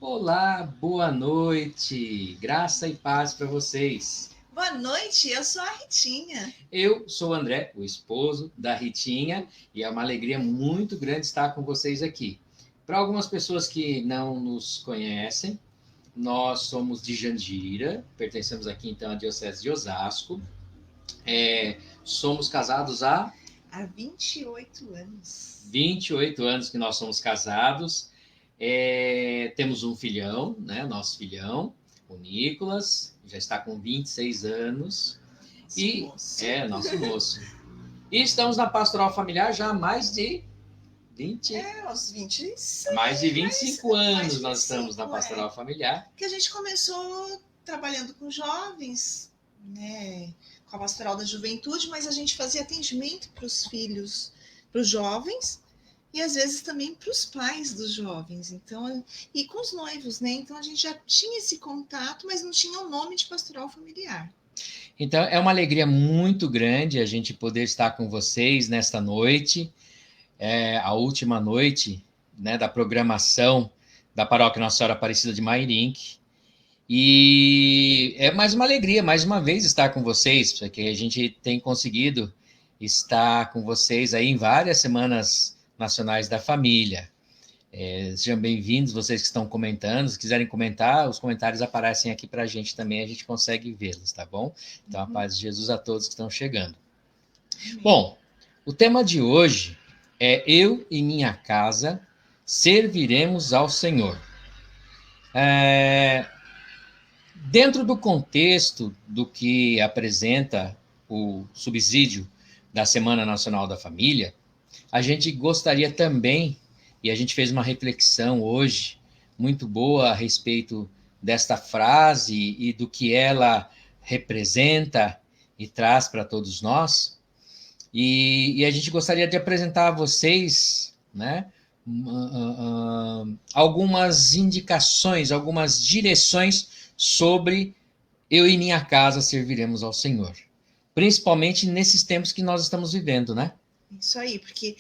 Olá, boa noite, graça e paz para vocês. Boa noite, eu sou a Ritinha. Eu sou o André, o esposo da Ritinha, e é uma alegria muito grande estar com vocês aqui. Para algumas pessoas que não nos conhecem, nós somos de Jandira, pertencemos aqui então à Diocese de Osasco. Somos casados há Há 28 anos. 28 anos que nós somos casados. Temos um filhão, né? Nosso filhão, o Nicolas, já está com 26 anos. Nosso moço. E estamos na pastoral familiar já há mais de 20. Uns 26. Mais de 25 anos mais de nós estamos 25, na pastoral familiar. Que a gente começou trabalhando com jovens, né? Com a pastoral da juventude, mas a gente fazia atendimento para os filhos, para os jovens, e às vezes também para os pais dos jovens, então, e com os noivos, né? Então a gente já tinha esse contato, mas não tinha o nome de pastoral familiar. Então é uma alegria muito grande a gente poder estar com vocês nesta noite, a última noite, né, da programação da Paróquia Nossa Senhora Aparecida de Mairinque. E é mais uma alegria, mais uma vez, estar com vocês, porque a gente tem conseguido estar com vocês aí em várias semanas nacionais da família. Sejam bem-vindos, vocês que estão comentando. Se quiserem comentar, os comentários aparecem aqui para a gente também, a gente consegue vê-los, tá bom? Então, a paz de Jesus a todos que estão chegando. Bom, o tema de hoje é Eu e minha casa serviremos ao Senhor. Dentro do contexto do que apresenta o subsídio da Semana Nacional da Família, a gente gostaria também, e a gente fez uma reflexão hoje muito boa a respeito desta frase e do que ela representa e traz para todos nós, e a gente gostaria de apresentar a vocês, né, algumas indicações, algumas direções sobre eu e minha casa serviremos ao Senhor. Principalmente nesses tempos que nós estamos vivendo, né? Isso aí, porque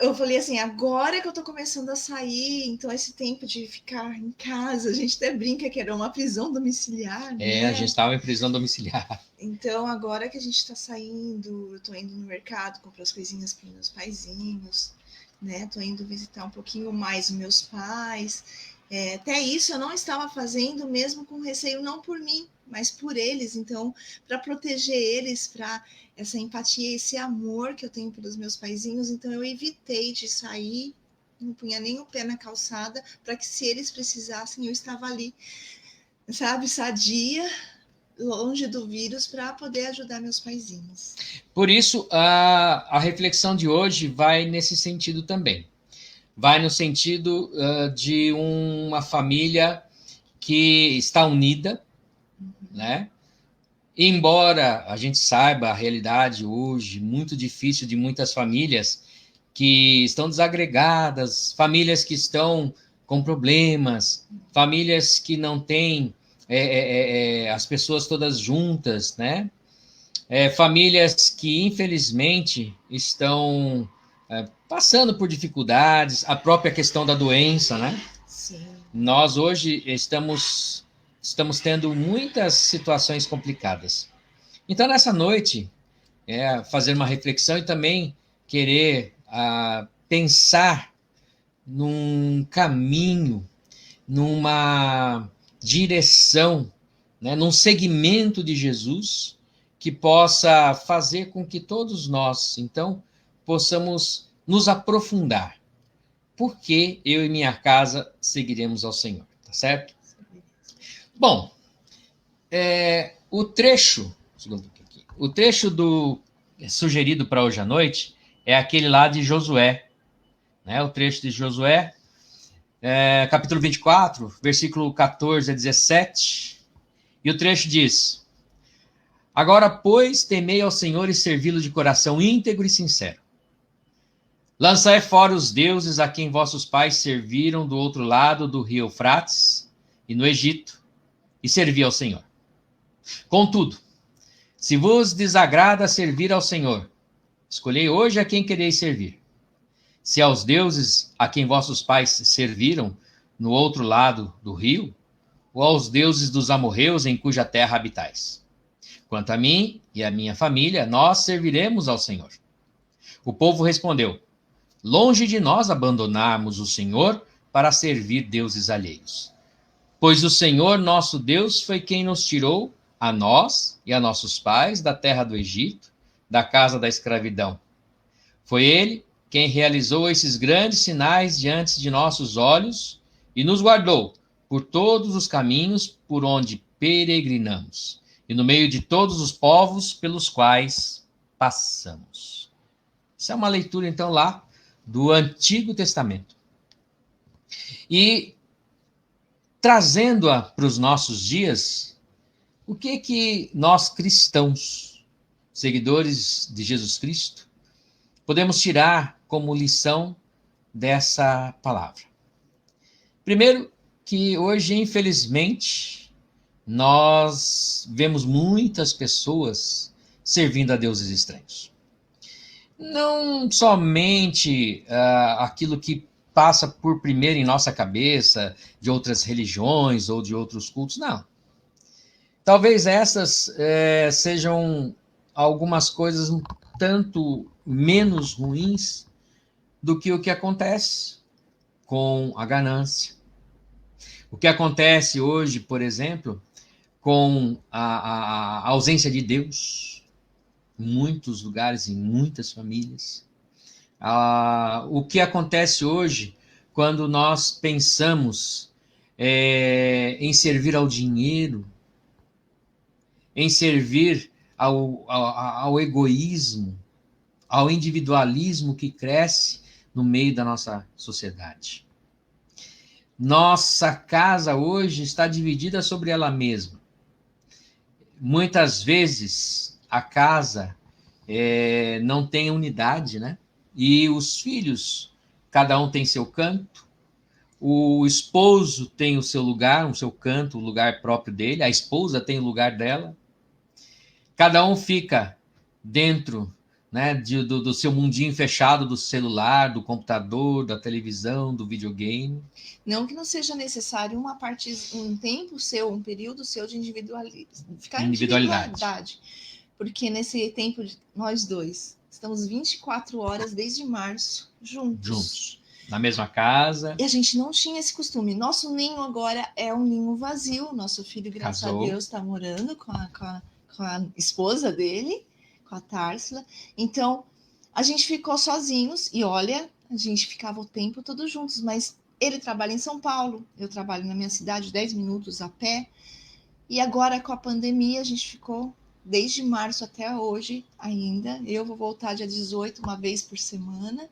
eu falei assim, agora que eu tô começando a sair, então esse tempo de ficar em casa, a gente até brinca que era uma prisão domiciliar, né? A gente estava em prisão domiciliar. Então, agora que a gente tá saindo, eu tô indo no mercado, comprar as coisinhas para meus paizinhos, né? Tô indo visitar um pouquinho mais meus pais. Até isso eu não estava fazendo mesmo com receio, não por mim, mas por eles. Então, para proteger eles, para essa empatia, esse amor que eu tenho pelos meus paizinhos, então eu evitei de sair, não punha nem o pé na calçada, para que se eles precisassem, eu estava ali, sabe, sadia, longe do vírus, para poder ajudar meus paizinhos. Por isso, a reflexão de hoje vai nesse sentido também. Vai no sentido de uma família que está unida, né? Embora a gente saiba a realidade hoje muito difícil de muitas famílias que estão desagregadas, famílias que estão com problemas, famílias que não têm as pessoas todas juntas, né? Famílias que infelizmente estão passando por dificuldades, a própria questão da doença, né? Sim. Nós hoje estamos tendo muitas situações complicadas. Então, nessa noite, fazer uma reflexão e também querer pensar num caminho, numa direção, né, num segmento de Jesus que possa fazer com que todos nós, então, possamos nos aprofundar. Por que eu e minha casa seguiremos ao Senhor, tá certo? Bom, o trecho do sugerido para hoje à noite é aquele lá de Josué, né? O trecho de Josué, capítulo 24, versículo 14 a 17, e o trecho diz: Agora, pois, temei ao Senhor e servi-lo de coração íntegro e sincero. Lançai fora os deuses a quem vossos pais serviram do outro lado do rio Eufrates e no Egito, e servi ao Senhor. Contudo, se vos desagrada servir ao Senhor, escolhei hoje a quem quereis servir. Se aos deuses a quem vossos pais serviram, no outro lado do rio, ou aos deuses dos amorreus em cuja terra habitais? Quanto a mim e a minha família, nós serviremos ao Senhor. O povo respondeu: longe de nós abandonarmos o Senhor para servir deuses alheios. Pois o Senhor nosso Deus foi quem nos tirou, a nós e a nossos pais, da terra do Egito, da casa da escravidão. Foi Ele quem realizou esses grandes sinais diante de nossos olhos e nos guardou por todos os caminhos por onde peregrinamos e no meio de todos os povos pelos quais passamos. Isso é uma leitura, então, lá do Antigo Testamento. E trazendo-a para os nossos dias, o que nós cristãos, seguidores de Jesus Cristo, podemos tirar como lição dessa palavra? Primeiro, que hoje, infelizmente, nós vemos muitas pessoas servindo a deuses estranhos. Não somente aquilo que passa por primeiro em nossa cabeça, de outras religiões ou de outros cultos, não. Talvez essas sejam algumas coisas um tanto menos ruins do que o que acontece com a ganância. O que acontece hoje, por exemplo, com a ausência de Deus em muitos lugares, em muitas famílias. O que acontece hoje quando nós pensamos em servir ao dinheiro, em servir ao egoísmo, ao individualismo que cresce no meio da nossa sociedade. Nossa casa hoje está dividida sobre ela mesma. Muitas vezes a casa não tem unidade, né? E os filhos, cada um tem seu canto. O esposo tem o seu lugar, o seu canto, o lugar próprio dele. A esposa tem o lugar dela. Cada um fica dentro, né, do seu mundinho fechado, do celular, do computador, da televisão, do videogame. Não que não seja necessário um tempo seu, um período seu de individualidade. Porque nesse tempo, nós dois estamos 24 horas desde março juntos. Na mesma casa. E a gente não tinha esse costume. Nosso ninho agora é um ninho vazio. Nosso filho, graças a Deus, está morando com a esposa dele, com a Társila. Então, a gente ficou sozinhos. E olha, a gente ficava o tempo todo juntos. Mas ele trabalha em São Paulo. Eu trabalho na minha cidade, 10 minutos a pé. E agora, com a pandemia, a gente ficou desde março até hoje ainda. Eu vou voltar dia 18, uma vez por semana,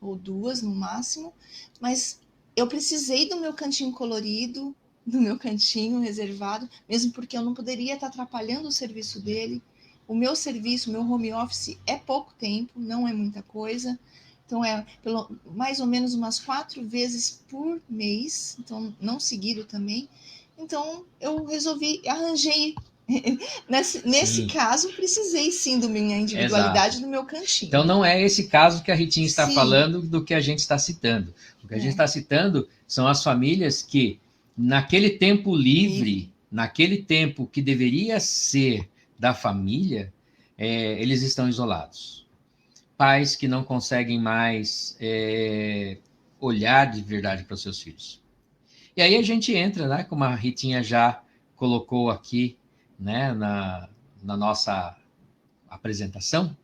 ou 2 no máximo. Mas eu precisei do meu cantinho colorido, do meu cantinho reservado, mesmo porque eu não poderia estar atrapalhando o serviço dele. O meu serviço, o meu home office é pouco tempo, não é muita coisa. Então, mais ou menos umas 4 vezes por mês, então não seguido também. Então, eu arranjei. Nesse caso, precisei sim da minha individualidade, do meu cantinho. Então, não é esse caso que a Ritinha está falando do que a gente está citando. O que a gente está citando são as famílias que, naquele tempo livre, naquele tempo que deveria ser da família, eles estão isolados. Pais que não conseguem mais olhar de verdade para os seus filhos. E aí a gente entra, né, como a Ritinha já colocou aqui, né, na nossa apresentação,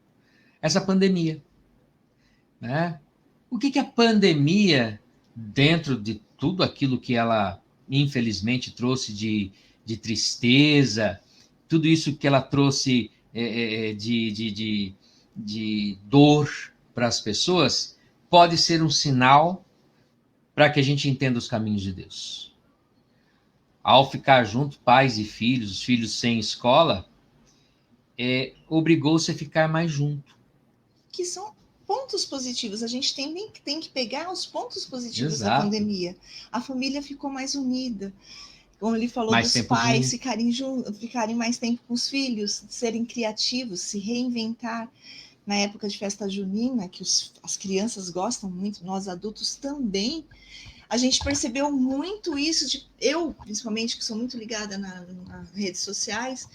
essa pandemia. Né? O que a pandemia, dentro de tudo aquilo que ela, infelizmente, trouxe de tristeza, tudo isso que ela trouxe de dor para as pessoas, pode ser um sinal para que a gente entenda os caminhos de Deus. Ao ficar junto, pais e filhos, os filhos sem escola, obrigou-se a ficar mais junto. Que são pontos positivos. A gente tem que pegar os pontos positivos da pandemia. A família ficou mais unida. Como ele falou, dos pais ficarem mais tempo com os filhos, serem criativos, se reinventar. Na época de festa junina, que as crianças gostam muito, nós adultos também, a gente percebeu muito isso, eu, principalmente, que sou muito ligada nas redes sociais,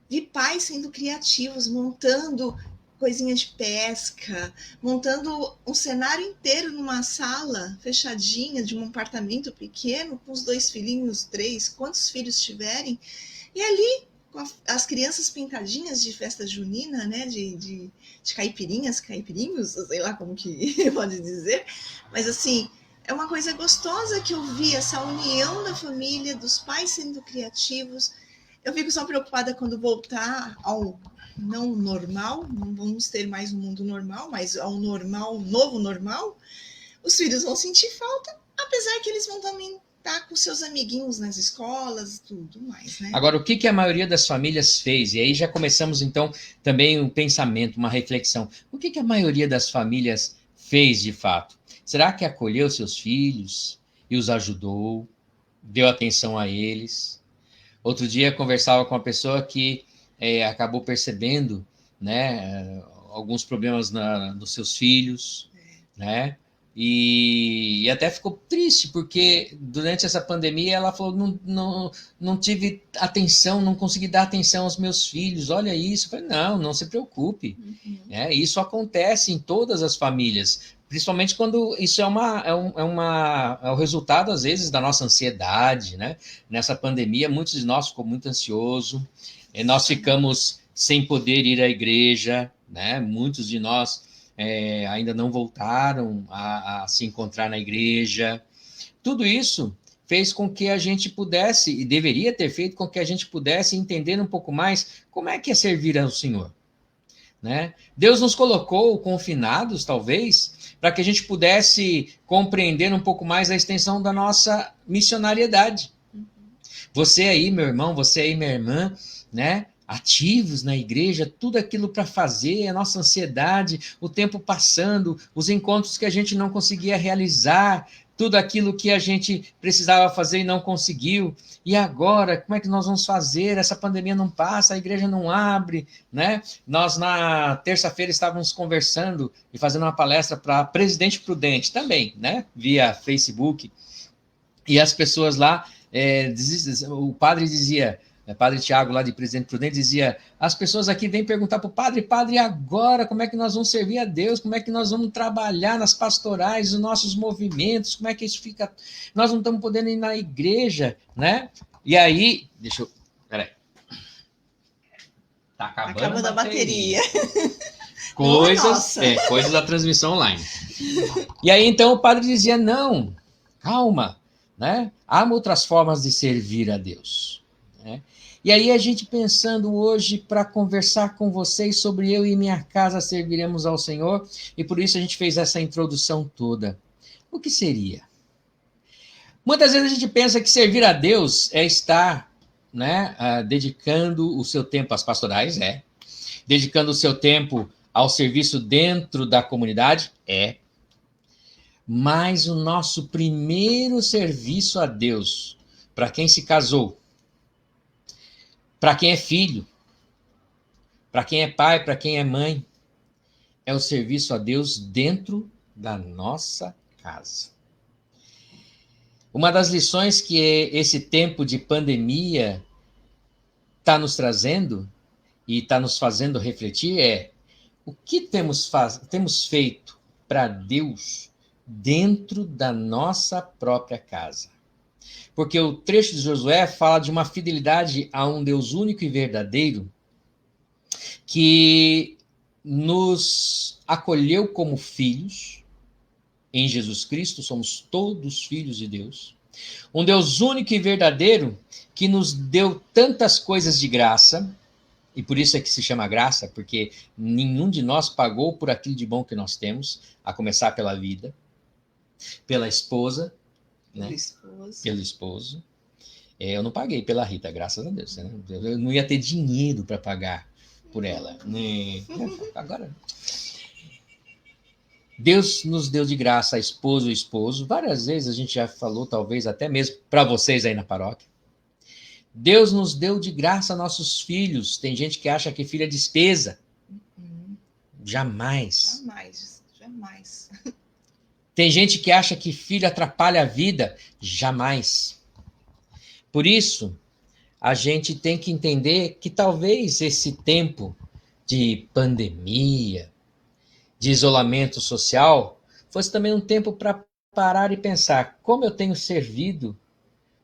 vi pais sendo criativos, montando coisinha de pesca, montando um cenário inteiro numa sala fechadinha de um apartamento pequeno, com os 2 filhinhos, 3, quantos filhos tiverem, e ali com as crianças pintadinhas de festa junina, né, de caipirinhas, caipirinhos, sei lá como que pode dizer, mas assim, é uma coisa gostosa que eu vi, essa união da família, dos pais sendo criativos. Eu fico só preocupada quando voltar ao não normal, não vamos ter mais um mundo normal, mas ao normal, novo normal, os filhos vão sentir falta, apesar que eles vão também estar com seus amiguinhos nas escolas e tudo mais, né? Agora, o que a maioria das famílias fez? E aí já começamos, então, também um pensamento, uma reflexão. O que a maioria das famílias fez, de fato? Será que acolheu seus filhos e os ajudou, deu atenção a eles? Outro dia conversava com uma pessoa que acabou percebendo, né, alguns problemas nos seus filhos, né? E até ficou triste, porque durante essa pandemia ela falou, não tive atenção, não consegui dar atenção aos meus filhos, olha isso. Eu falei, não se preocupe. Isso acontece em todas as famílias, principalmente quando isso é o resultado, às vezes, da nossa ansiedade, né? Nessa pandemia, muitos de nós ficou muito ansioso, nós ficamos sem poder ir à igreja, né? Muitos de nós ainda não voltaram a se encontrar na igreja. Tudo isso fez com que a gente pudesse, e deveria ter feito com que a gente pudesse entender um pouco mais como é que é servir ao Senhor. Né? Deus nos colocou confinados, talvez, para que a gente pudesse compreender um pouco mais a extensão da nossa missionariedade. Você aí, meu irmão, você aí, minha irmã, né? Ativos na igreja, tudo aquilo para fazer, a nossa ansiedade, o tempo passando, os encontros que a gente não conseguia realizar, tudo aquilo que a gente precisava fazer e não conseguiu. E agora, como é que nós vamos fazer? Essa pandemia não passa, a igreja não abre, né? Nós, na terça-feira, estávamos conversando e fazendo uma palestra para Presidente Prudente também, né? Via Facebook. E as pessoas lá, o padre dizia... Padre Tiago, lá de Presidente Prudente, dizia, as pessoas aqui vêm perguntar para o padre, agora como é que nós vamos servir a Deus, como é que nós vamos trabalhar nas pastorais, os nossos movimentos, como é que isso fica, nós não estamos podendo ir na igreja, né? E aí, peraí, tá acabando a bateria. Coisas da transmissão online. E aí, então, o padre dizia, não, calma, né? Há outras formas de servir a Deus, né? E aí a gente pensando hoje para conversar com vocês sobre eu e minha casa serviremos ao Senhor, e por isso a gente fez essa introdução toda. O que seria? Muitas vezes a gente pensa que servir a Deus é estar, né, dedicando o seu tempo às pastorais, dedicando o seu tempo ao serviço dentro da comunidade, mas o nosso primeiro serviço a Deus, para quem se casou, para quem é filho, para quem é pai, para quem é mãe, é o serviço a Deus dentro da nossa casa. Uma das lições que esse tempo de pandemia está nos trazendo e está nos fazendo refletir é o que temos feito para Deus dentro da nossa própria casa. Porque o trecho de Josué fala de uma fidelidade a um Deus único e verdadeiro que nos acolheu como filhos. Em Jesus Cristo somos todos filhos de Deus. Um Deus único e verdadeiro que nos deu tantas coisas de graça, e por isso é que se chama graça, porque nenhum de nós pagou por aquilo de bom que nós temos, a começar pela vida, pela esposa, né? Pelo esposo. Eu não paguei pela Rita, graças a Deus. Né? Eu não ia ter dinheiro para pagar por ela. Agora, Deus nos deu de graça a esposa e o esposo. Várias vezes a gente já falou, talvez até mesmo para vocês aí na paróquia. Deus nos deu de graça nossos filhos. Tem gente que acha que filho é despesa. Jamais. Jamais. Tem gente que acha que filho atrapalha a vida. Jamais. Por isso, a gente tem que entender que talvez esse tempo de pandemia, de isolamento social, fosse também um tempo para parar e pensar como eu tenho servido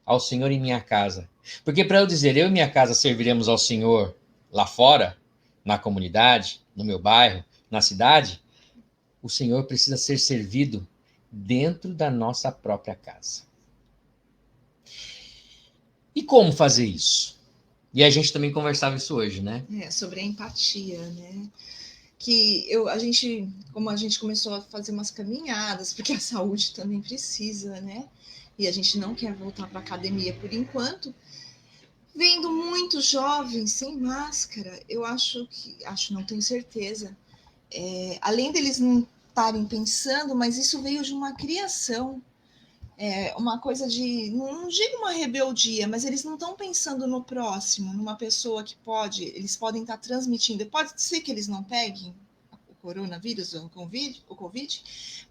ao Senhor em minha casa. Porque para eu dizer, eu e minha casa serviremos ao Senhor lá fora, na comunidade, no meu bairro, na cidade, o Senhor precisa ser servido dentro da nossa própria casa. E como fazer isso? E a gente também conversava isso hoje, né? Sobre a empatia, né? Que como a gente começou a fazer umas caminhadas, porque a saúde também precisa, né? E a gente não quer voltar para academia por enquanto. Vendo muitos jovens sem máscara, não tenho certeza. Além deles não estarem pensando, mas isso veio de uma criação. Uma coisa de, não digo uma rebeldia, mas eles não estão pensando no próximo, numa pessoa que eles podem estar transmitindo. Pode ser que eles não peguem o coronavírus, o Covid,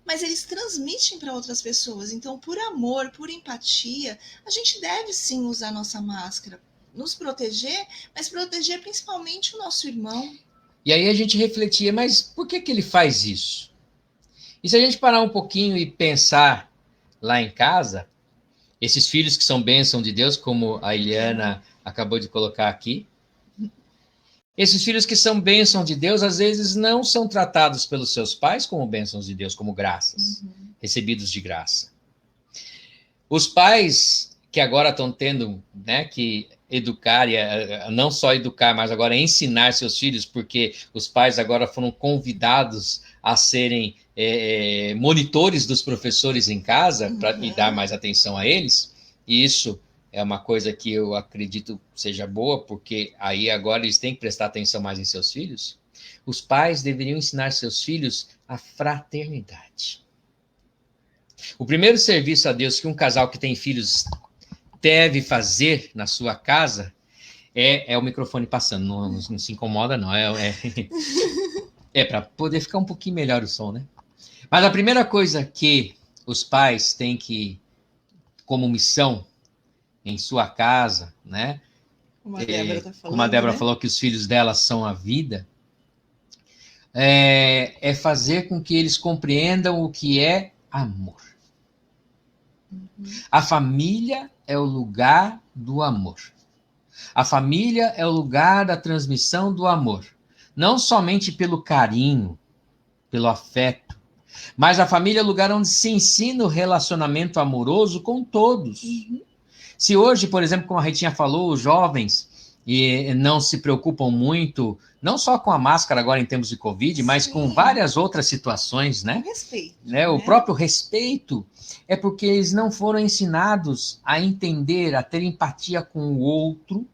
mas eles transmitem para outras pessoas. Então, por amor, por empatia, a gente deve sim usar nossa máscara, nos proteger, mas proteger principalmente o nosso irmão. E aí a gente refletia, mas por que ele faz isso? E se a gente parar um pouquinho e pensar lá em casa, esses filhos que são bênção de Deus, como a Eliana acabou de colocar aqui, esses filhos que são bênção de Deus, às vezes não são tratados pelos seus pais como bênçãos de Deus, como graças, recebidos de graça. Os pais que agora estão tendo, né, que educar, e não só educar, mas agora ensinar seus filhos, porque os pais agora foram convidados a serem monitores dos professores em casa, e dar mais atenção a eles, e isso é uma coisa que eu acredito seja boa, porque aí agora eles têm que prestar atenção mais em seus filhos. Os pais deveriam ensinar seus filhos a fraternidade. O primeiro serviço a Deus que um casal que tem filhos deve fazer na sua casa é o microfone passando. Não se incomoda, não. É para poder ficar um pouquinho melhor o som, né? Mas a primeira coisa que os pais têm que, como missão em sua casa, né? Como a Débora tá falando, como a Débora né? falou que os filhos dela são a vida, é fazer com que eles compreendam o que é amor. A família é o lugar do amor. A família é o lugar da transmissão do amor. Não somente pelo carinho, pelo afeto, mas a família é o lugar onde se ensina o relacionamento amoroso com todos. Se hoje, por exemplo, como a Ritinha falou, os jovens não se preocupam muito, não só com a máscara agora em tempos de Covid, mas com várias outras situações, né? Respeito. O próprio respeito é porque eles não foram ensinados a entender, a ter empatia com o outro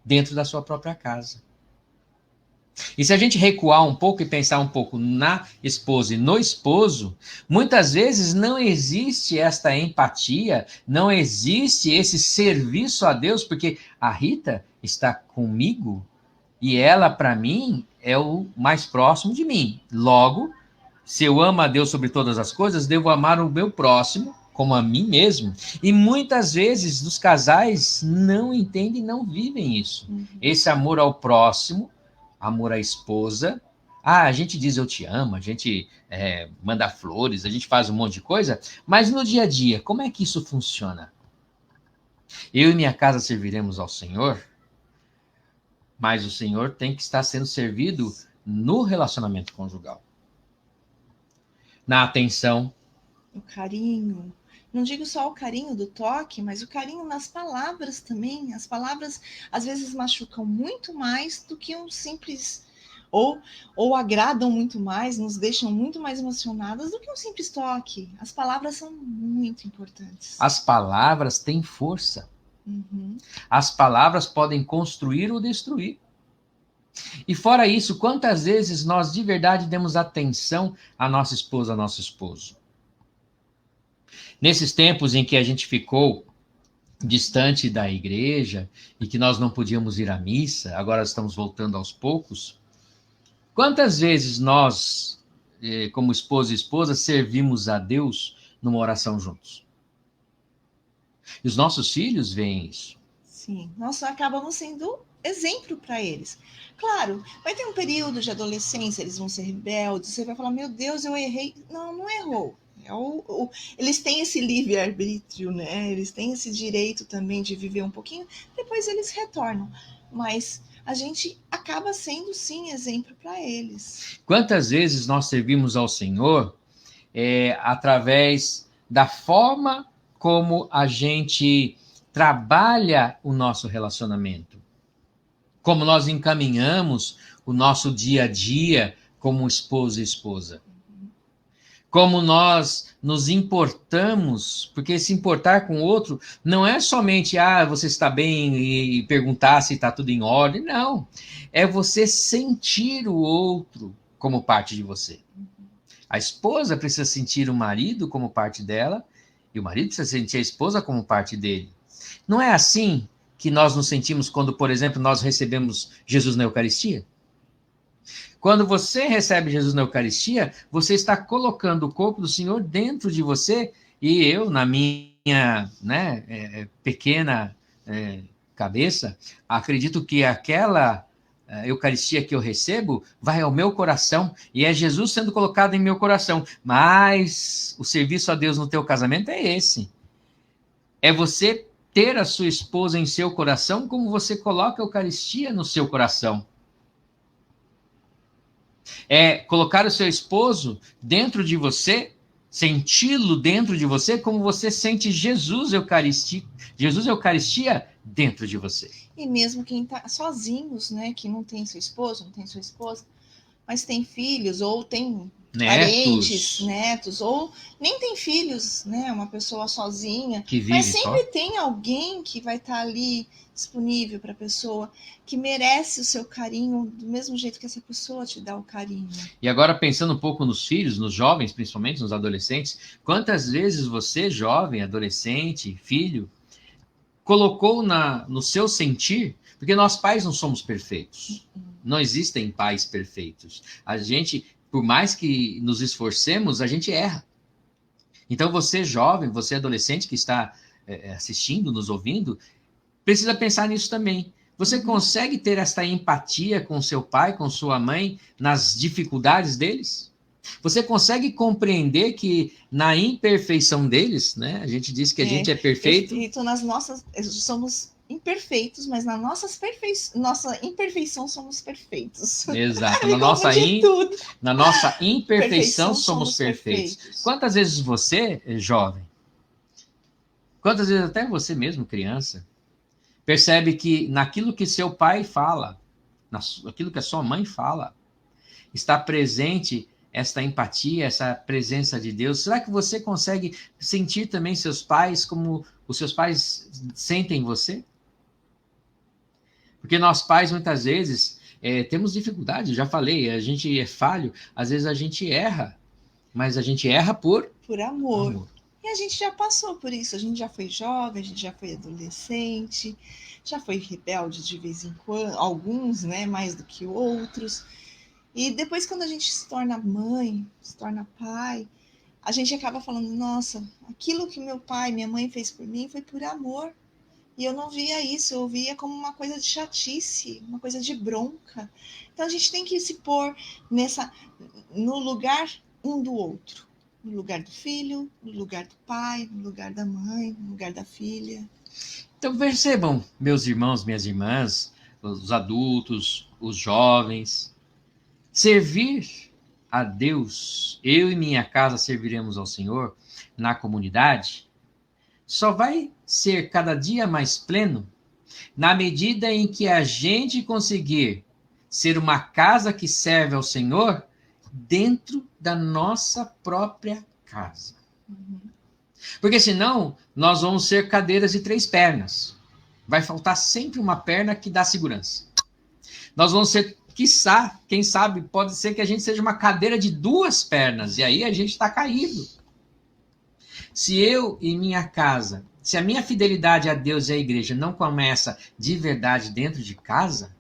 dentro da sua própria casa. E se a gente recuar um pouco e pensar um pouco na esposa e no esposo, muitas vezes não existe esta empatia, não existe esse serviço a Deus, porque a Rita está comigo e ela, para mim, é o mais próximo de mim. Logo, se eu amo a Deus sobre todas as coisas, devo amar o meu próximo como a mim mesmo. E muitas vezes os casais não entendem, não vivem isso. Esse amor ao próximo, amor à esposa. A gente diz eu te amo, a gente manda flores, a gente faz um monte de coisa, mas no dia a dia, como é que isso funciona? Eu e minha casa serviremos ao Senhor, mas o Senhor tem que estar sendo servido no relacionamento conjugal. Na atenção. O carinho. Não digo só o carinho do toque, mas o carinho nas palavras também. As palavras, às vezes, machucam muito mais do que um simples... Ou agradam muito mais, nos deixam muito mais emocionadas do que um simples toque. As palavras são muito importantes. As palavras têm força. As palavras podem construir ou destruir. E fora isso, quantas vezes nós de verdade demos atenção à nossa esposa, ao nosso esposo? Nesses tempos em que a gente ficou distante da igreja e que nós não podíamos ir à missa, agora estamos voltando aos poucos, quantas vezes nós como esposo e esposa, servimos a Deus numa oração juntos. E os nossos filhos veem isso. Sim, nós acabamos sendo exemplo para eles. Claro, vai ter um período de adolescência, eles vão ser rebeldes, você vai falar, meu Deus, eu errei. Não, não errou. Eles têm esse livre-arbítrio, né? Eles têm esse direito também de viver um pouquinho, depois eles retornam. Mas a gente acaba sendo, sim, exemplo para eles. Quantas vezes nós servimos ao Senhor através da forma como a gente trabalha o nosso relacionamento, como nós encaminhamos o nosso dia a dia como esposo e esposa, como nós nos importamos, porque se importar com o outro não é somente você está bem e perguntar se está tudo em ordem, não, é você sentir o outro como parte de você. A esposa precisa sentir o marido como parte dela, e o marido precisa sentir a esposa como parte dele. Não é assim que nós nos sentimos quando, por exemplo, nós recebemos Jesus na Eucaristia? Quando você recebe Jesus na Eucaristia, você está colocando o corpo do Senhor dentro de você, e eu, na minha pequena cabeça, acredito que aquela Eucaristia que eu recebo vai ao meu coração, e é Jesus sendo colocado em meu coração. Mas o serviço a Deus no teu casamento é esse. É você ter a sua esposa em seu coração como você coloca a Eucaristia no seu coração. É colocar o seu esposo dentro de você, senti-lo dentro de você como você sente Jesus Eucaristia dentro de você. E mesmo quem está sozinhos, né, que não tem seu esposo, não tem sua esposa, mas tem filhos ou tem parentes, netos, ou nem tem filhos, né, uma pessoa sozinha, que vive mas sempre tem alguém que vai estar ali disponível para a pessoa, que merece o seu carinho do mesmo jeito que essa pessoa te dá o carinho. E agora pensando um pouco nos filhos, nos jovens, principalmente nos adolescentes, quantas vezes você, jovem, adolescente, filho, colocou no seu sentir, porque nós pais não somos perfeitos. Não existem pais perfeitos. A gente, por mais que nos esforcemos, a gente erra. Então você jovem, você adolescente que está assistindo, nos ouvindo, precisa pensar nisso também. Você consegue ter esta empatia com seu pai, com sua mãe, nas dificuldades deles? Você consegue compreender que na imperfeição deles, né? A gente diz que a gente é perfeito. Então, somos imperfeitos, mas na nossa imperfeição somos perfeitos. Exato. Na nossa imperfeição somos perfeitos. Quantas vezes você, jovem, quantas vezes até você mesmo, criança, percebe que naquilo que seu pai fala, naquilo que a sua mãe fala, está presente esta empatia, essa presença de Deus? Será que você consegue sentir também seus pais como os seus pais sentem você? Porque nós pais, muitas vezes, temos dificuldade, já falei, a gente é falho, às vezes a gente erra, mas a gente erra por amor. E a gente já passou por isso, a gente já foi jovem, a gente já foi adolescente, já foi rebelde de vez em quando, alguns, né, mais do que outros. E depois, quando a gente se torna mãe, se torna pai, a gente acaba falando, nossa, aquilo que meu pai, minha mãe fez por mim foi por amor. E eu não via isso, eu via como uma coisa de chatice, uma coisa de bronca. Então a gente tem que se pôr no lugar um do outro. No lugar do filho, no lugar do pai, no lugar da mãe, no lugar da filha. Então percebam, meus irmãos, minhas irmãs, os adultos, os jovens, servir a Deus, eu e minha casa serviremos ao Senhor na comunidade, só vai ser cada dia mais pleno na medida em que a gente conseguir ser uma casa que serve ao Senhor dentro da nossa própria casa. Porque senão nós vamos ser cadeiras de 3 pernas. Vai faltar sempre uma perna que dá segurança. Nós vamos ser, quiçá, quem sabe, pode ser que a gente seja uma cadeira de 2 pernas, e aí a gente está caído. Se eu e minha casa, se a minha fidelidade a Deus e à igreja não começa de verdade dentro de casa,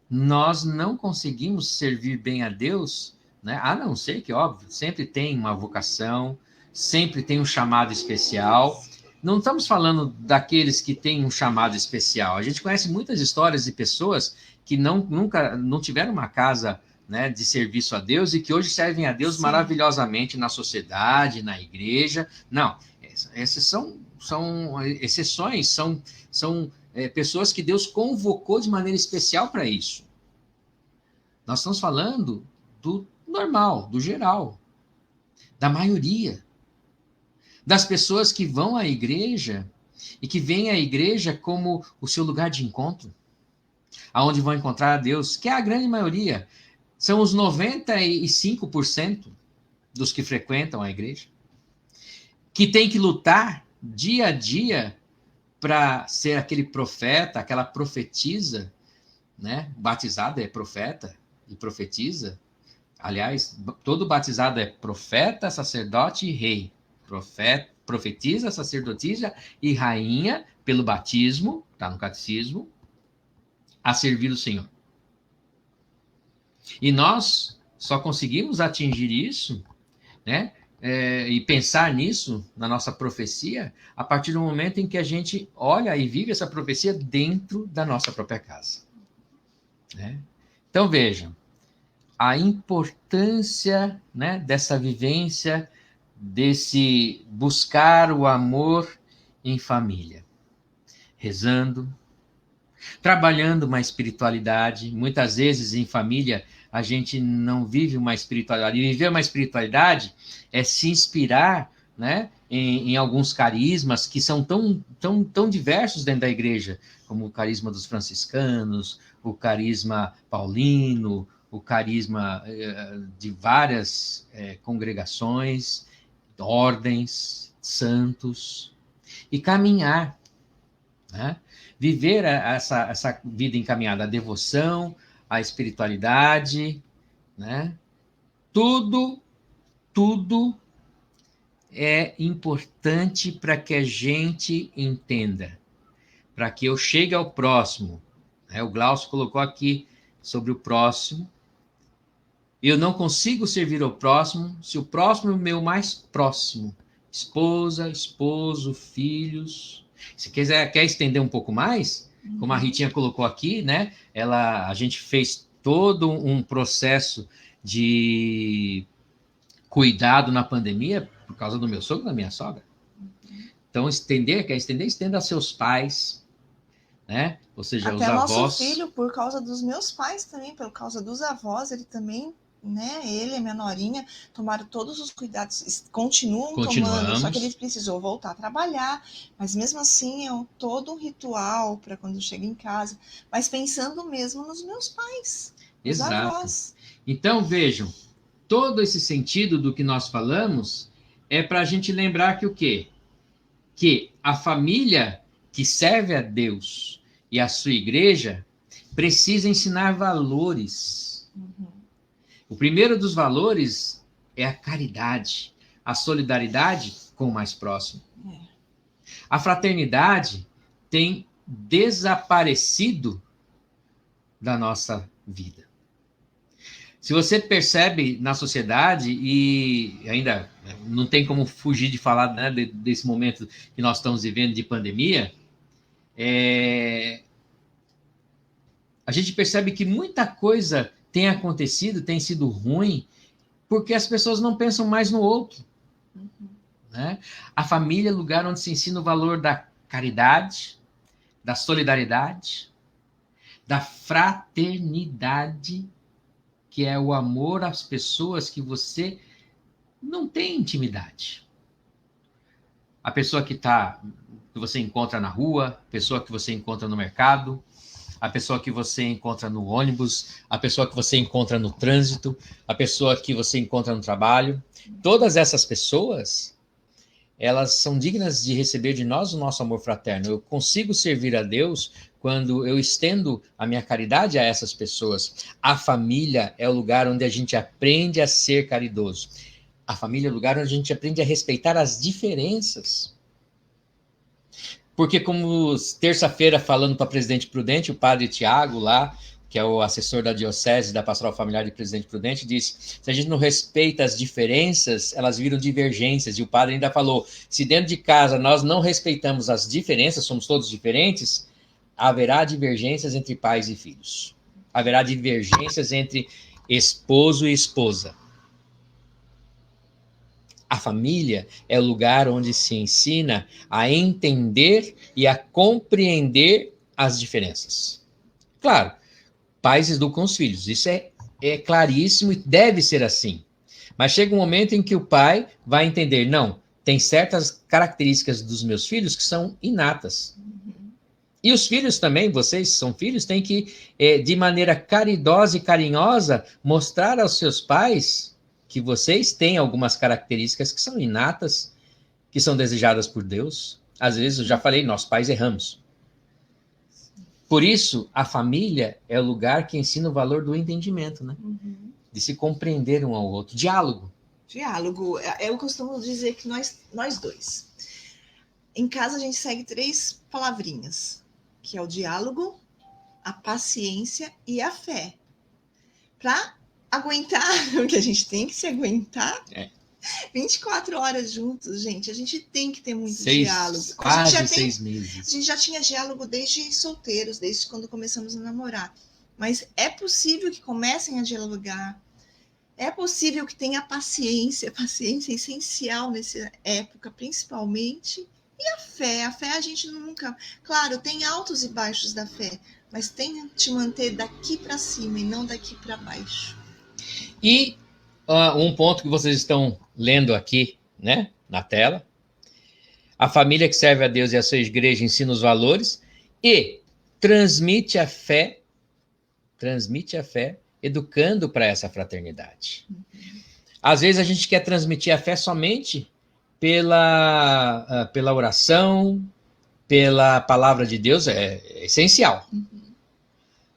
nós não conseguimos servir bem a Deus né? A não ser que, óbvio, sempre tem uma vocação, sempre tem um chamado especial. Não estamos falando daqueles que têm um chamado especial. A gente conhece muitas histórias de pessoas que nunca não tiveram uma casa, né, de serviço a Deus e que hoje servem a Deus maravilhosamente na sociedade, na igreja. Não, essas são exceções, são pessoas que Deus convocou de maneira especial para isso. Nós estamos falando do normal, do geral, da maioria, das pessoas que vão à igreja e que veem a igreja como o seu lugar de encontro, aonde vão encontrar a Deus, que é a grande maioria. São os 95% dos que frequentam a igreja, que tem que lutar dia a dia para ser aquele profeta, aquela profetisa, né? Batizado é profeta e profetiza. Aliás, todo batizado é profeta, sacerdote e rei. Profeta, profetiza, sacerdotisa e rainha pelo batismo, está no catecismo, a servir o Senhor. E nós só conseguimos atingir isso, né? E pensar nisso na nossa profecia a partir do momento em que a gente olha e vive essa profecia dentro da nossa própria casa, né? Então vejam a importância, né, dessa vivência, desse buscar o amor em família, rezando, trabalhando uma espiritualidade. Muitas vezes em família a gente não vive uma espiritualidade. E viver uma espiritualidade é se inspirar, né, em alguns carismas que são tão diversos dentro da igreja, como o carisma dos franciscanos, o carisma paulino, o carisma de várias congregações, ordens, santos, e caminhar, né? Viver essa vida encaminhada, a devoção, a espiritualidade, né? Tudo é importante para que a gente entenda, para que eu chegue ao próximo, né? O Glaucio colocou aqui sobre o próximo. Eu não consigo servir ao próximo se o próximo é o meu mais próximo. Esposa, esposo, filhos. Se quer estender um pouco mais, como a Ritinha colocou aqui, né? A gente fez todo um processo de cuidado na pandemia por causa do meu sogro e da minha sogra. Então, quer estender, estenda a seus pais, né? Ou seja, até os avós. Até nosso filho, por causa dos meus pais também, por causa dos avós, ele também, né? Ele e a minha norinha tomaram todos os cuidados, continuamos tomando, só que ele precisou voltar a trabalhar, mas mesmo assim é todo um ritual para quando chega em casa, mas pensando mesmo nos meus pais, os avós. Então, vejam, todo esse sentido do que nós falamos é para a gente lembrar que o quê? Que a família que serve a Deus e a sua igreja precisa ensinar valores. O primeiro dos valores é a caridade, a solidariedade com o mais próximo. A fraternidade tem desaparecido da nossa vida. Se você percebe na sociedade, e ainda não tem como fugir de falar, né, desse momento que nós estamos vivendo de pandemia, a gente percebe que muita coisa tem acontecido, tem sido ruim, porque as pessoas não pensam mais no outro. Né? A família é o lugar onde se ensina o valor da caridade, da solidariedade, da fraternidade, que é o amor às pessoas que você não tem intimidade. A pessoa que você encontra na rua, a pessoa que você encontra no mercado, a pessoa que você encontra no ônibus, a pessoa que você encontra no trânsito, a pessoa que você encontra no trabalho. Todas essas pessoas, elas são dignas de receber de nós o nosso amor fraterno. Eu consigo servir a Deus quando eu estendo a minha caridade a essas pessoas. A família é o lugar onde a gente aprende a ser caridoso. A família é o lugar onde a gente aprende a respeitar as diferenças. Porque como terça-feira, falando para Presidente Prudente, o padre Tiago lá, que é o assessor da Diocese da Pastoral Familiar de Presidente Prudente, disse: se a gente não respeita as diferenças, elas viram divergências. E o padre ainda falou: se dentro de casa nós não respeitamos as diferenças, somos todos diferentes, haverá divergências entre pais e filhos. Haverá divergências entre esposo e esposa. A família é o lugar onde se ensina a entender e a compreender as diferenças. Claro, pais educam os filhos, isso é claríssimo e deve ser assim. Mas chega um momento em que o pai vai entender, não, tem certas características dos meus filhos que são inatas. E os filhos também, vocês são filhos, têm que, de maneira caridosa e carinhosa, mostrar aos seus pais que vocês têm algumas características que são inatas, que são desejadas por Deus. Às vezes, eu já falei, nós pais erramos. Por isso, a família é o lugar que ensina o valor do entendimento, né? Uhum. De se compreender um ao outro. Diálogo. Diálogo. Eu costumo dizer que nós dois. Em casa, a gente segue 3 palavrinhas, que é o diálogo, a paciência e a fé. Para aguentar, porque a gente tem que se aguentar. 24 horas juntos, gente. A gente tem que ter muito diálogo. Quase 6 meses. A gente já tinha diálogo desde solteiros, desde quando começamos a namorar. Mas é possível que comecem a dialogar. É possível que tenha paciência. Paciência é essencial nessa época, principalmente. E a fé a gente nunca... Claro, tem altos e baixos da fé, mas tem que te manter daqui para cima e não daqui para baixo. E um ponto que vocês estão lendo aqui, né, na tela. A família que serve a Deus e a sua igreja ensina os valores e transmite a fé, educando para essa fraternidade. Às vezes a gente quer transmitir a fé somente pela oração, pela palavra de Deus, é essencial.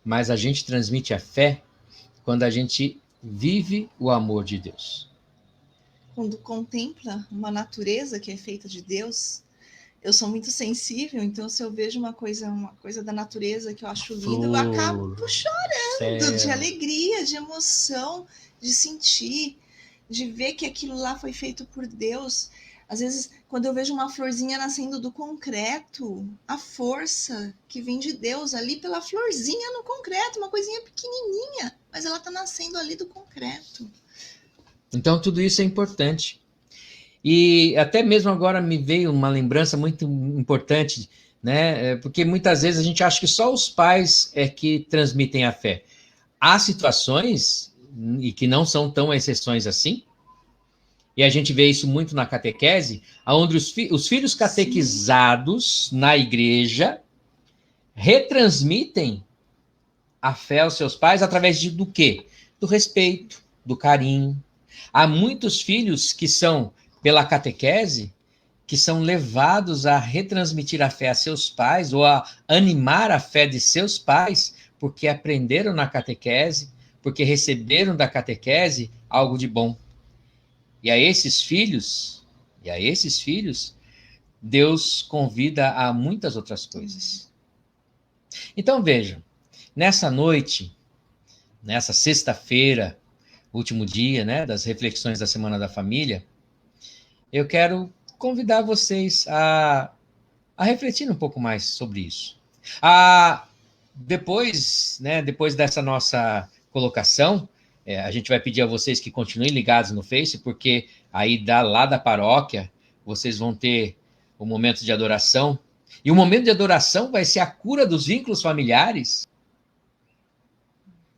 Mas a gente transmite a fé quando a gente vive o amor de Deus. Quando contempla uma natureza que é feita de Deus, eu sou muito sensível, então se eu vejo uma coisa da natureza que eu acho linda, eu acabo chorando de alegria, de emoção, de sentir, de ver que aquilo lá foi feito por Deus. Às vezes, quando eu vejo uma florzinha nascendo do concreto, a força que vem de Deus ali pela florzinha no concreto, uma coisinha pequenininha, mas ela está nascendo ali do concreto. Então, tudo isso é importante. E até mesmo agora me veio uma lembrança muito importante, né? Porque muitas vezes a gente acha que só os pais é que transmitem a fé. Há situações, e que não são tão exceções assim, e a gente vê isso muito na catequese, onde os filhos catequizados na igreja retransmitem a fé aos seus pais através do quê? Do respeito, do carinho. Há muitos filhos que são, pela catequese, que são levados a retransmitir a fé a seus pais ou a animar a fé de seus pais porque aprenderam na catequese, porque receberam da catequese algo de bom. E a esses filhos, Deus convida a muitas outras coisas. Então vejam, nessa noite, nessa sexta-feira, último dia, né, das reflexões da Semana da Família, eu quero convidar vocês a refletir um pouco mais sobre isso. Depois dessa nossa colocação, a gente vai pedir a vocês que continuem ligados no Face, porque aí lá da paróquia, vocês vão ter o momento de adoração. E o momento de adoração vai ser a cura dos vínculos familiares.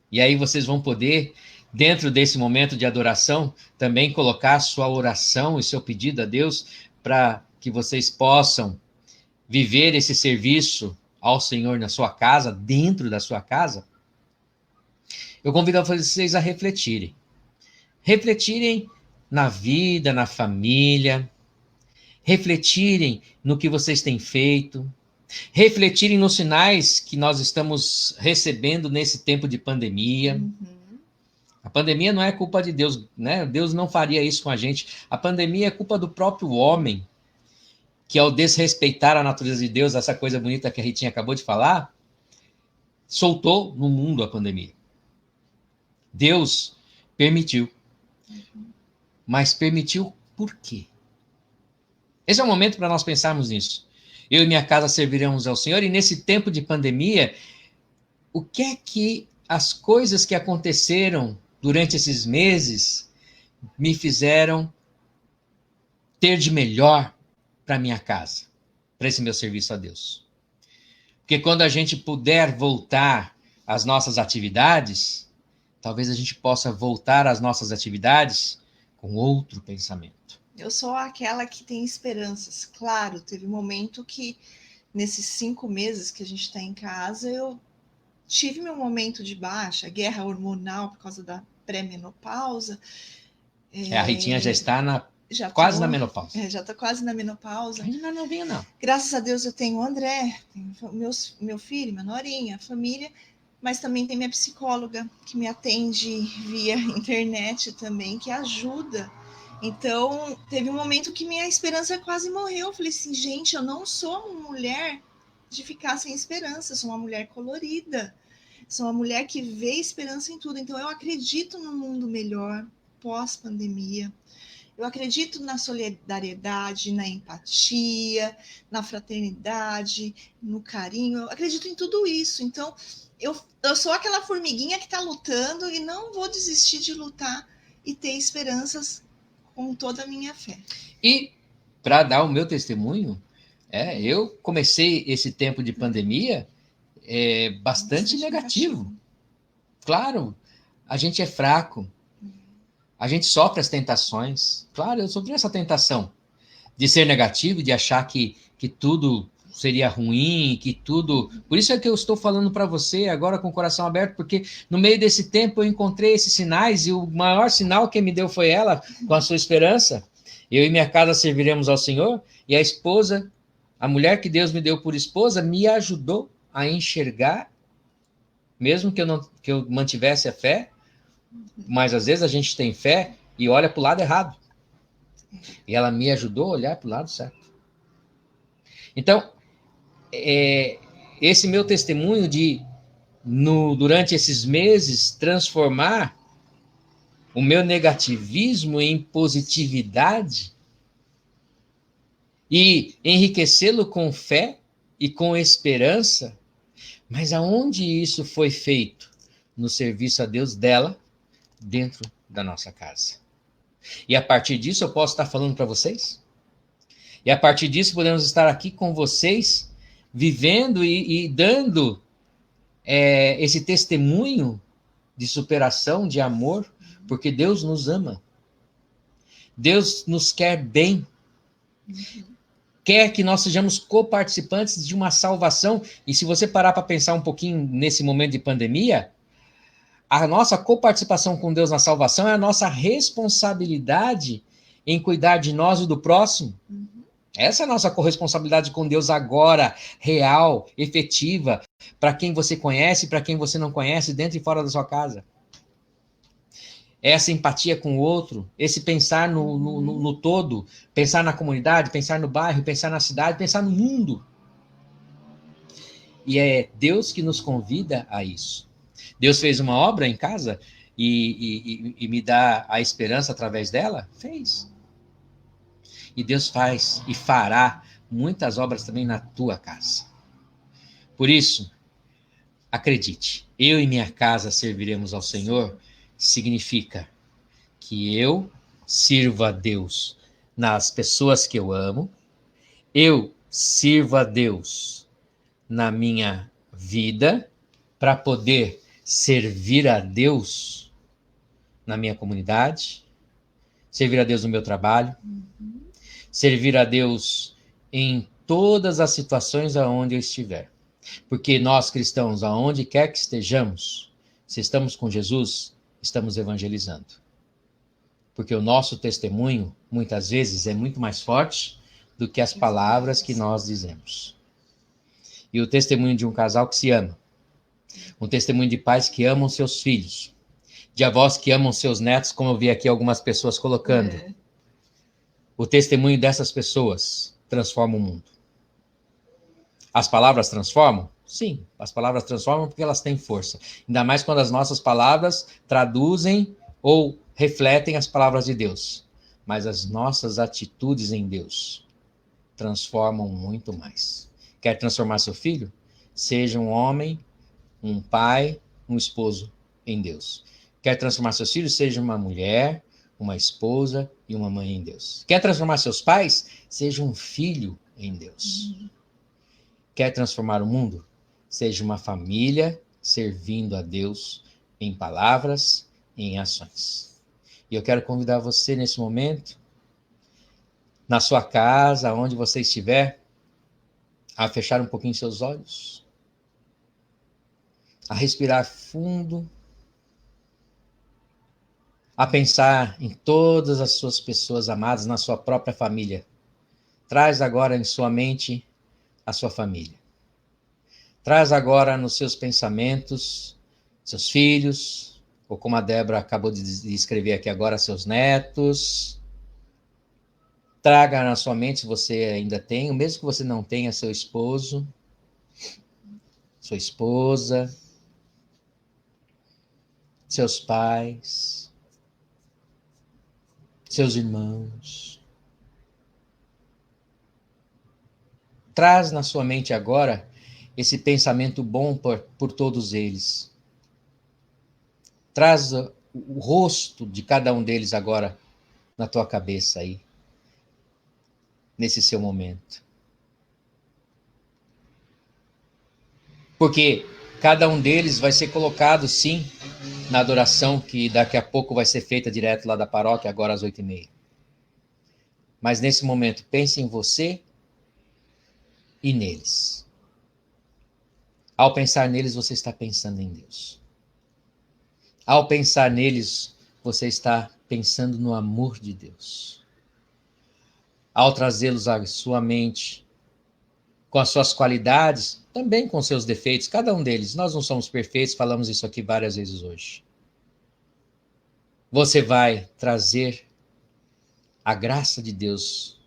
E aí vocês vão poder, dentro desse momento de adoração, também colocar a sua oração e seu pedido a Deus para que vocês possam viver esse serviço ao Senhor na sua casa, dentro da sua casa. Eu convido vocês a refletirem. Refletirem na vida, na família. Refletirem no que vocês têm feito. Refletirem nos sinais que nós estamos recebendo nesse tempo de pandemia. A pandemia não é culpa de Deus, né? Deus não faria isso com a gente. A pandemia é culpa do próprio homem, que ao desrespeitar a natureza de Deus, essa coisa bonita que a Ritinha acabou de falar, soltou no mundo a pandemia. Deus permitiu. Mas permitiu por quê? Esse é o momento para nós pensarmos nisso. Eu e minha casa serviremos ao Senhor, e nesse tempo de pandemia, o que é que as coisas que aconteceram durante esses meses me fizeram ter de melhor para minha casa, para esse meu serviço a Deus? Porque quando a gente puder voltar às nossas atividades, talvez a gente possa voltar às nossas atividades com outro pensamento. Eu sou aquela que tem esperanças. Claro, teve um momento que, nesses 5 meses que a gente está em casa, eu tive meu momento de baixa, guerra hormonal por causa da pré-menopausa. A Ritinha já está quase na menopausa. Já está quase na menopausa. Ainda não é novinha, não. Graças a Deus eu tenho o André, tenho meu filho, minha norinha, família, mas também tem minha psicóloga, que me atende via internet também, que ajuda. Então, teve um momento que minha esperança quase morreu. Eu falei assim, gente, eu não sou uma mulher de ficar sem esperança, eu sou uma mulher colorida, sou uma mulher que vê esperança em tudo. Então, eu acredito num mundo melhor pós-pandemia. Eu acredito na solidariedade, na empatia, na fraternidade, no carinho. Eu acredito em tudo isso. Então, eu sou aquela formiguinha que está lutando e não vou desistir de lutar e ter esperanças com toda a minha fé. E, para dar o meu testemunho, eu comecei esse tempo de pandemia bastante negativo. Claro, a gente é fraco. A gente sofre as tentações. Claro, eu sofri essa tentação de ser negativo, de achar que tudo seria ruim, que tudo... Por isso é que eu estou falando para você agora com o coração aberto, porque no meio desse tempo eu encontrei esses sinais, e o maior sinal que me deu foi ela, com a sua esperança. Eu e minha casa serviremos ao Senhor, e a esposa, a mulher que Deus me deu por esposa, me ajudou a enxergar, mesmo que eu mantivesse a fé, mas às vezes a gente tem fé e olha para o lado errado. E ela me ajudou a olhar para o lado certo. Então, esse meu testemunho de, durante esses meses, transformar o meu negativismo em positividade e enriquecê-lo com fé e com esperança, mas aonde isso foi feito? No serviço a Deus dela, dentro da nossa casa. E a partir disso eu posso estar falando para vocês? E a partir disso podemos estar aqui com vocês, vivendo e dando esse testemunho de superação, de amor, porque Deus nos ama. Deus nos quer bem. Quer que nós sejamos coparticipantes de uma salvação. E se você parar para pensar um pouquinho nesse momento de pandemia, a nossa coparticipação com Deus na salvação é a nossa responsabilidade em cuidar de nós e do próximo. Essa é a nossa corresponsabilidade com Deus agora, real, efetiva, para quem você conhece e para quem você não conhece, dentro e fora da sua casa. Essa empatia com o outro, esse pensar no todo, pensar na comunidade, pensar no bairro, pensar na cidade, pensar no mundo. E é Deus que nos convida a isso. Deus fez uma obra em casa e me dá a esperança através dela? Fez. E Deus faz e fará muitas obras também na tua casa. Por isso, acredite, eu e minha casa serviremos ao Senhor, significa que eu sirvo a Deus nas pessoas que eu amo, eu sirvo a Deus na minha vida, para poder servir a Deus na minha comunidade, servir a Deus no meu trabalho, servir a Deus em todas as situações aonde eu estiver. Porque nós cristãos, aonde quer que estejamos, se estamos com Jesus, estamos evangelizando. Porque o nosso testemunho, muitas vezes, é muito mais forte do que as palavras que nós dizemos. E o testemunho de um casal que se ama, um testemunho de pais que amam seus filhos, de avós que amam seus netos, como eu vi aqui algumas pessoas colocando. O testemunho dessas pessoas transforma o mundo. As palavras transformam? Sim, as palavras transformam porque elas têm força. Ainda mais quando as nossas palavras traduzem ou refletem as palavras de Deus. Mas as nossas atitudes em Deus transformam muito mais. Quer transformar seu filho? Seja um homem, um pai, um esposo em Deus. Quer transformar seus filhos? Seja uma mulher, uma esposa e uma mãe em Deus. Quer transformar seus pais? Seja um filho em Deus. Quer transformar o mundo? Seja uma família servindo a Deus em palavras e em ações. E eu quero convidar você nesse momento, na sua casa, onde você estiver, a fechar um pouquinho seus olhos, a respirar fundo, a pensar em todas as suas pessoas amadas na sua própria família. Traz agora em sua mente a sua família. Traz agora nos seus pensamentos seus filhos, ou como a Débora acabou de escrever aqui agora, seus netos. Traga na sua mente, se você ainda tem, mesmo que você não tenha, seu esposo, sua esposa, seus pais, seus irmãos. Traz na sua mente agora esse pensamento bom por todos eles. Traz o rosto de cada um deles agora na tua cabeça aí, nesse seu momento. Porque cada um deles vai ser colocado, sim, na adoração que daqui a pouco vai ser feita direto lá da paróquia, agora às 8h30. Mas nesse momento, pense em você e neles. Ao pensar neles, você está pensando em Deus. Ao pensar neles, você está pensando no amor de Deus. Ao trazê-los à sua mente, com as suas qualidades, também com seus defeitos, cada um deles. Nós não somos perfeitos, falamos isso aqui várias vezes hoje. Você vai trazer a graça de Deus.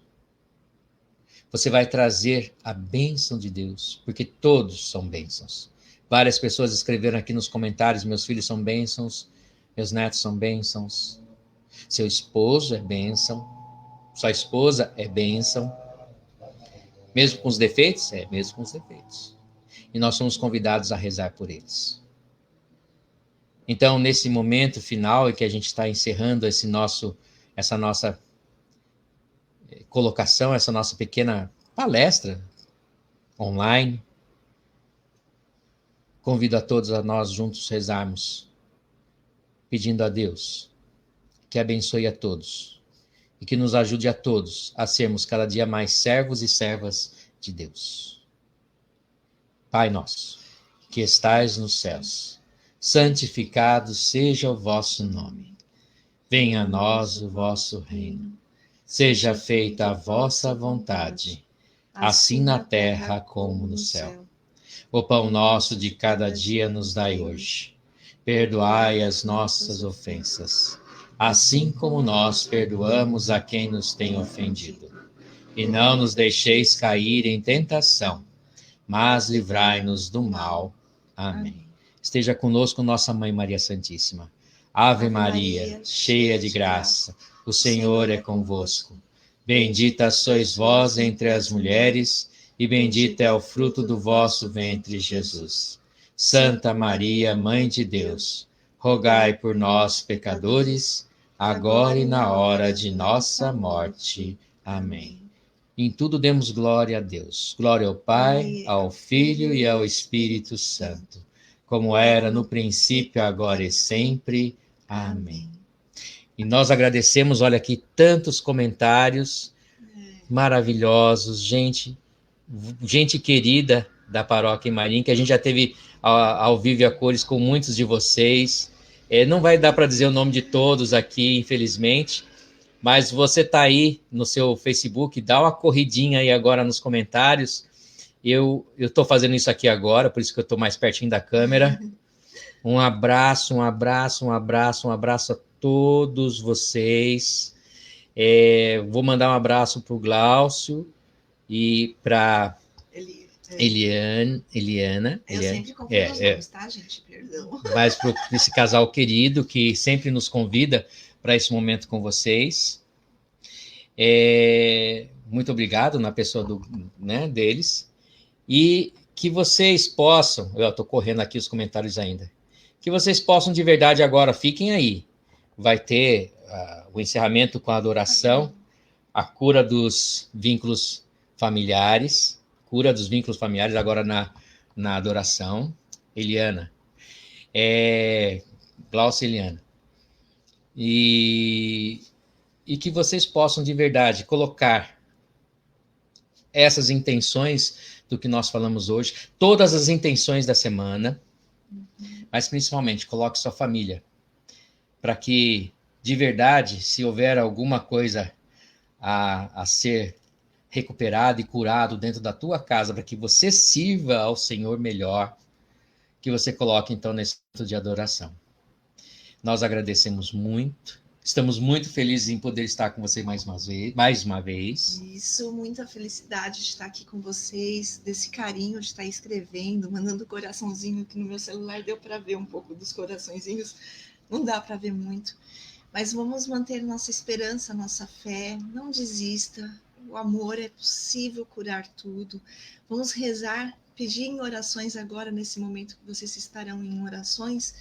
Você vai trazer a bênção de Deus, porque todos são bênçãos. Várias pessoas escreveram aqui nos comentários, meus filhos são bênçãos, meus netos são bênçãos, seu esposo é bênção, sua esposa é bênção, mesmo com os defeitos? É, mesmo com os defeitos. E nós somos convidados a rezar por eles. Então, nesse momento final, em que a gente está encerrando essa nossa colocação, essa nossa pequena palestra online, convido a todos a nós juntos rezarmos, pedindo a Deus que abençoe a todos e que nos ajude a todos a sermos cada dia mais servos e servas de Deus. Pai nosso, que estais nos céus, santificado seja o vosso nome. Venha a nós o vosso reino. Seja feita a vossa vontade, assim na terra como no céu. O pão nosso de cada dia nos dai hoje. Perdoai as nossas ofensas, assim como nós perdoamos a quem nos tem ofendido. E não nos deixeis cair em tentação, mas livrai-nos do mal. Amém. Esteja conosco nossa Mãe Maria Santíssima. Ave Maria, cheia de graça, o Senhor é convosco. Bendita sois vós entre as mulheres, e bendito é o fruto do vosso ventre, Jesus. Santa Maria, Mãe de Deus, rogai por nós, pecadores, agora e na hora de nossa morte. Amém. Em tudo demos glória a Deus. Glória ao Pai, ao Filho e ao Espírito Santo, como era no princípio, agora e sempre. Amém. E nós agradecemos, olha aqui, tantos comentários maravilhosos, gente querida da Paróquia Marim, que a gente já teve ao vivo e a cores com muitos de vocês. Não vai dar para dizer o nome de todos aqui, infelizmente, mas você está aí no seu Facebook, dá uma corridinha aí agora nos comentários. Eu estou fazendo isso aqui agora, por isso que eu estou mais pertinho da câmera. Um abraço a todos vocês. Vou mandar um abraço para o Glaucio e para Eliana. Eu sempre confundo os nomes, tá, gente? Perdão. Mas para esse casal querido que sempre nos convida para esse momento com vocês. Muito obrigado na pessoa deles. E que vocês possam, eu estou correndo aqui os comentários ainda, que vocês possam de verdade agora, fiquem aí. Vai ter o encerramento com a adoração, a cura dos vínculos familiares, agora na adoração. Eliana, Glaucia Eliana. E que vocês possam de verdade colocar essas intenções do que nós falamos hoje, todas as intenções da semana, mas principalmente coloque sua família, para que de verdade, se houver alguma coisa a ser recuperado e curado dentro da tua casa, para que você sirva ao Senhor melhor, que você coloque então nesse momento de adoração. Nós agradecemos muito, estamos muito felizes em poder estar com vocês mais uma vez. Isso, muita felicidade de estar aqui com vocês, desse carinho de estar escrevendo, mandando coraçãozinho aqui no meu celular, deu para ver um pouco dos coraçõezinhos, não dá para ver muito, mas vamos manter nossa esperança, nossa fé, não desista. O amor é possível curar tudo. Vamos rezar, pedir em orações agora, nesse momento que vocês estarão em orações,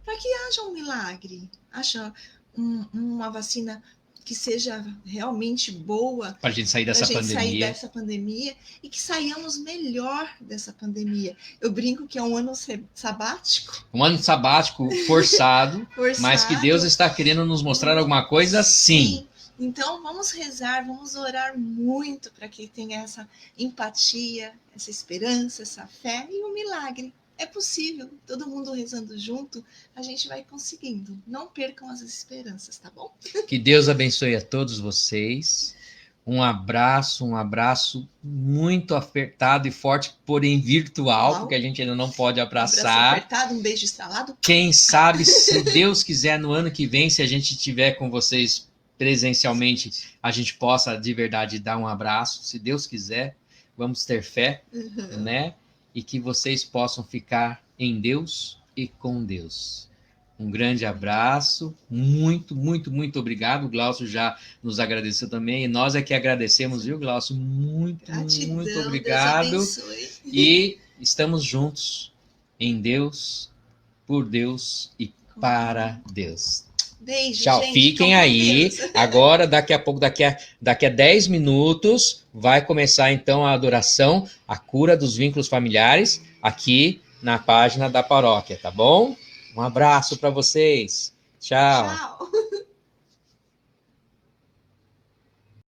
para que haja um milagre, haja uma vacina que seja realmente boa para a gente sair dessa pandemia e que saiamos melhor dessa pandemia. Eu brinco que é um ano sabático. Um ano sabático forçado, mas que Deus está querendo nos mostrar alguma coisa, sim. Então, vamos rezar, vamos orar muito para que tenha essa empatia, essa esperança, essa fé e um milagre. É possível, todo mundo rezando junto, a gente vai conseguindo. Não percam as esperanças, tá bom? Que Deus abençoe a todos vocês. Um abraço muito apertado e forte, porém virtual, porque a gente ainda não pode abraçar. Um abraço apertado, um beijo estralado. Quem sabe, se Deus quiser, no ano que vem, se a gente estiver com vocês presencialmente, a gente possa de verdade dar um abraço, se Deus quiser, vamos ter fé, né? E que vocês possam ficar em Deus e com Deus. Um grande abraço, muito, muito, muito obrigado. O Glaucio já nos agradeceu também, e nós é que agradecemos, viu, Glaucio? Muito, gratidão, muito obrigado. Deus abençoe. E estamos juntos em Deus, por Deus e para Deus. Beijo, tchau, gente, fiquem aí. Deus. Agora, daqui a pouco, daqui a 10 minutos, vai começar então a adoração, a cura dos vínculos familiares, aqui na página da paróquia, tá bom? Um abraço para vocês. Tchau. Tchau.